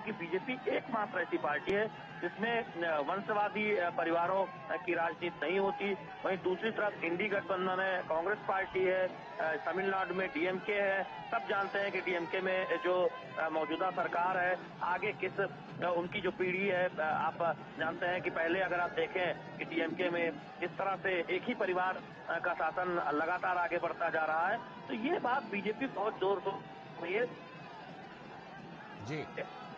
है कि बीजेपी एकमात्र ऐसी पार्टी है जिसमें वंशवादी परिवारों की राजनीति नहीं होती। वहीं दूसरी तरफ इंडी गठबंधन है, कांग्रेस पार्टी है, तमिलनाडु में डीएमके है। सब जानते हैं कि डीएमके में जो मौजूदा सरकार है, आगे किस उनकी जो पीढ़ी है, आप जानते हैं कि पहले अगर आप देखें कि डीएमके में इस तरह से एक ही परिवार का शासन लगातार आगे बढ़ता जा रहा है, तो ये बात बीजेपी बहुत जोर शोर है जी।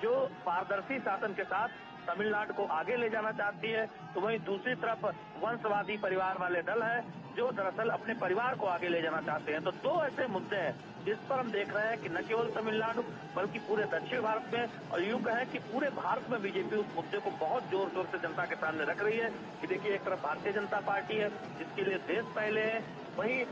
जो पारदर्शी शासन के साथ तमिलनाडु को आगे ले जाना चाहती है। तो वहीं दूसरी तरफ वंशवादी परिवार वाले दल है जो दरअसल अपने परिवार को आगे ले जाना चाहते हैं। तो दो ऐसे मुद्दे हैं जिस पर हम देख रहे हैं कि न केवल तमिलनाडु बल्कि पूरे दक्षिण भारत में और यूं कहें कि पूरे भारत में बीजेपी उस मुद्दे को बहुत जोर शोर से जनता के सामने रख रही है कि देखिए, एक तरफ भारतीय जनता पार्टी है जिसके लिए देश पहले है, वहीं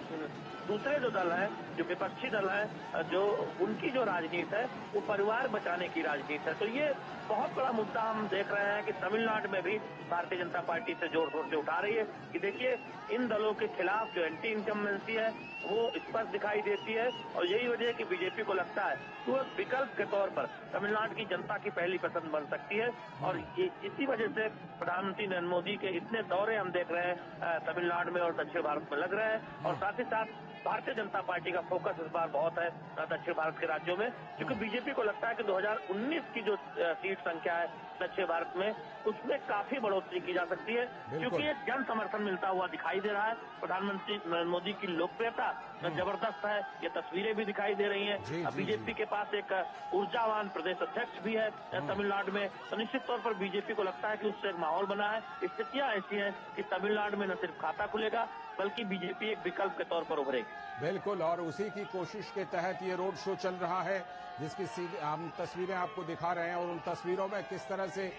दूसरे जो दल है, जो विपक्षी दल है, जो उनकी जो राजनीति है वो परिवार बचाने की राजनीति है। तो ये बहुत बड़ा मुद्दा हम देख रहे हैं कि तमिलनाडु में भी भारतीय जनता पार्टी से जोर शोर से उठा रही है कि देखिए, इन दलों के खिलाफ जो एंटी इनकम्बेंसी है वो स्पष्ट दिखाई देती है और यही वजह है कि बीजेपी को लगता है कि वो विकल्प के तौर पर तमिलनाडु की जनता की पहली पसंद बन सकती है। और इसी वजह से प्रधानमंत्री नरेंद्र मोदी के इतने दौरे हम देख रहे हैं तमिलनाडु में और दक्षिण भारत में लग रहे हैं। और साथ ही साथ भारतीय जनता पार्टी का फोकस इस बार बहुत है दक्षिण भारत के राज्यों में, क्योंकि बीजेपी को लगता है कि 2019 की जो सीट संख्या है दक्षिण भारत में, उसमें काफी बढ़ोतरी की जा सकती है, क्योंकि एक जन समर्थन मिलता हुआ दिखाई दे रहा है। प्रधानमंत्री नरेंद्र मोदी की लोकप्रियता जबरदस्त है, ये तस्वीरें भी दिखाई दे रही हैं। बीजेपी के पास एक ऊर्जावान प्रदेश अध्यक्ष भी है तमिलनाडु में, तो निश्चित तौर पर बीजेपी को लगता है कि उससे एक माहौल बना है। स्थितियां ऐसी हैं कि तमिलनाडु में न सिर्फ खाता खुलेगा बल्कि बीजेपी एक विकल्प के तौर पर उभरेगी। बिल्कुल, और उसी की कोशिश के तहत ये रोड शो चल रहा है, जिसकी हम तस्वीरें आपको दिखा रहे हैं और उन तस्वीरों में किस तरह से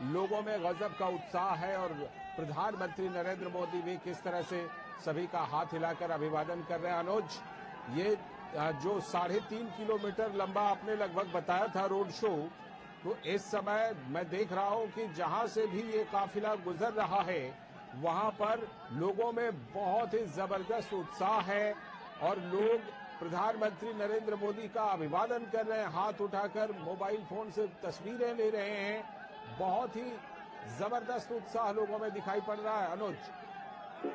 लोगों में गजब का उत्साह है और प्रधानमंत्री नरेंद्र मोदी भी किस तरह से सभी का हाथ हिलाकर अभिवादन कर रहे हैं। अनुज, ये जो 3.5 किलोमीटर लंबा आपने लगभग बताया था रोड शो, तो इस समय मैं देख रहा हूं कि जहां से भी ये काफिला गुजर रहा है वहां पर लोगों में बहुत ही जबरदस्त उत्साह है और लोग प्रधानमंत्री नरेंद्र मोदी का अभिवादन कर रहे हैं, हाथ उठाकर मोबाइल फोन से तस्वीरें ले रहे हैं। बहुत ही जबरदस्त उत्साह लोगों में दिखाई पड़ रहा है। अनुज,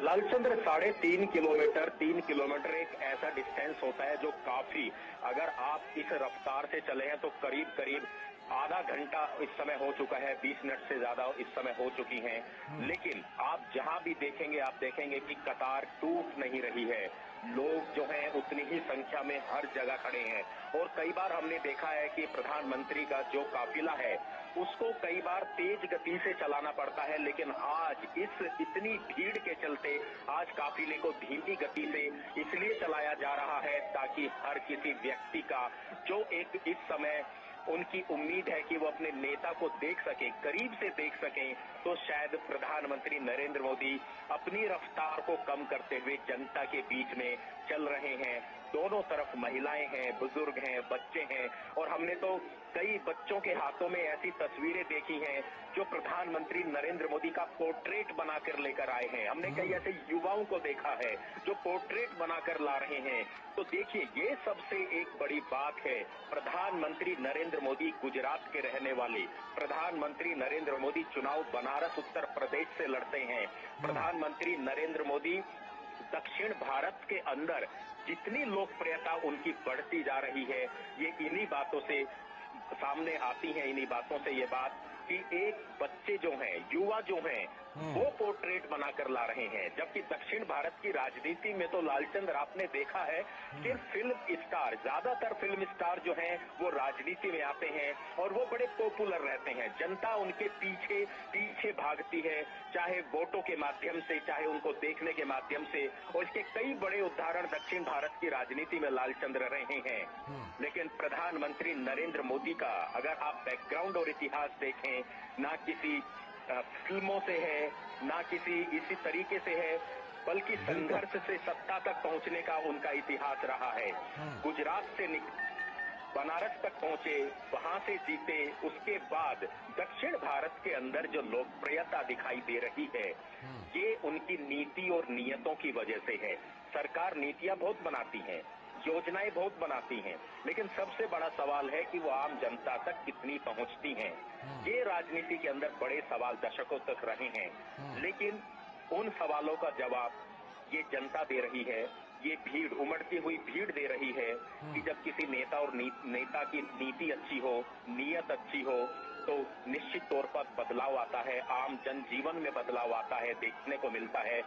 लालचंद्र, 3.5 किलोमीटर एक ऐसा डिस्टेंस होता है जो काफी, अगर आप इस रफ्तार से चले हैं तो करीब करीब आधा घंटा इस समय हो चुका है, 20 मिनट से ज्यादा इस समय हो चुकी हैं। लेकिन आप जहां भी देखेंगे आप देखेंगे कि कतार टूट नहीं रही है। लोग जो हैं उतनी ही संख्या में हर जगह खड़े हैं और कई बार हमने देखा है कि प्रधानमंत्री का जो काफिला है उसको कई बार तेज गति से चलाना पड़ता है, लेकिन आज इस इतनी भीड़ के चलते आज काफिले को धीमी गति से इसलिए चलाया जा रहा है ताकि हर किसी व्यक्ति का जो एक इस समय उनकी उम्मीद है कि वो अपने नेता को देख सके, करीब से देख सकें, तो शायद प्रधानमंत्री नरेंद्र मोदी अपनी रफ्तार को कम करते हुए जनता के बीच में चल रहे हैं। दोनों तरफ महिलाएं हैं, बुजुर्ग हैं, बच्चे हैं और हमने तो कई बच्चों के हाथों में ऐसी तस्वीरें देखी हैं जो प्रधानमंत्री नरेंद्र मोदी का पोर्ट्रेट बनाकर लेकर आए हैं। हमने कई ऐसे युवाओं को देखा है जो पोर्ट्रेट बनाकर ला रहे हैं। तो देखिए, ये सबसे एक बड़ी बात है। प्रधानमंत्री नरेंद्र मोदी गुजरात के रहने वाले, प्रधानमंत्री नरेंद्र मोदी चुनाव बनारस उत्तर प्रदेश से लड़ते हैं। प्रधानमंत्री नरेंद्र मोदी दक्षिण भारत के अंदर जितनी लोकप्रियता उनकी बढ़ती जा रही है, ये इन्हीं बातों से सामने आती है। इन्हीं बातों से ये बात कि एक बच्चे जो हैं, युवा जो हैं, वो पोर्ट्रेट बनाकर ला रहे हैं, जबकि दक्षिण भारत की राजनीति में तो लालचंद्र आपने देखा है कि फिल्म स्टार, ज्यादातर फिल्म स्टार जो हैं वो राजनीति में आते हैं और वो बड़े पॉपुलर रहते हैं। जनता उनके पीछे पीछे भागती है, चाहे वोटों के माध्यम से, चाहे उनको देखने के माध्यम से, और इसके कई बड़े उदाहरण दक्षिण भारत की राजनीति में लालचंद्र रहे हैं। लेकिन प्रधानमंत्री नरेंद्र मोदी का अगर आप बैकग्राउंड और इतिहास देखें, ना किसी फिल्मों से है, ना किसी इसी तरीके से है, बल्कि संघर्ष से सत्ता तक पहुंचने का उनका इतिहास रहा है। गुजरात से बनारस तक पहुंचे, वहां से जीते, उसके बाद दक्षिण भारत के अंदर जो लोकप्रियता दिखाई दे रही है, ये उनकी नीति और नियतों की वजह से है। सरकार नीतियां बहुत बनाती है, योजनाएं बहुत बनाती हैं, लेकिन सबसे बड़ा सवाल है कि वो आम जनता तक कितनी पहुंचती हैं। ये राजनीति के अंदर बड़े सवाल दशकों तक रहे हैं, लेकिन उन सवालों का जवाब ये जनता दे रही है। ये भीड़, उमड़ती हुई भीड़ दे रही है कि जब किसी नेता और नेता की नीति अच्छी हो, नीयत अच्छी हो, तो निश्चित तौर पर बदलाव आता है, आम जनजीवन में बदलाव आता है, देखने को मिलता है।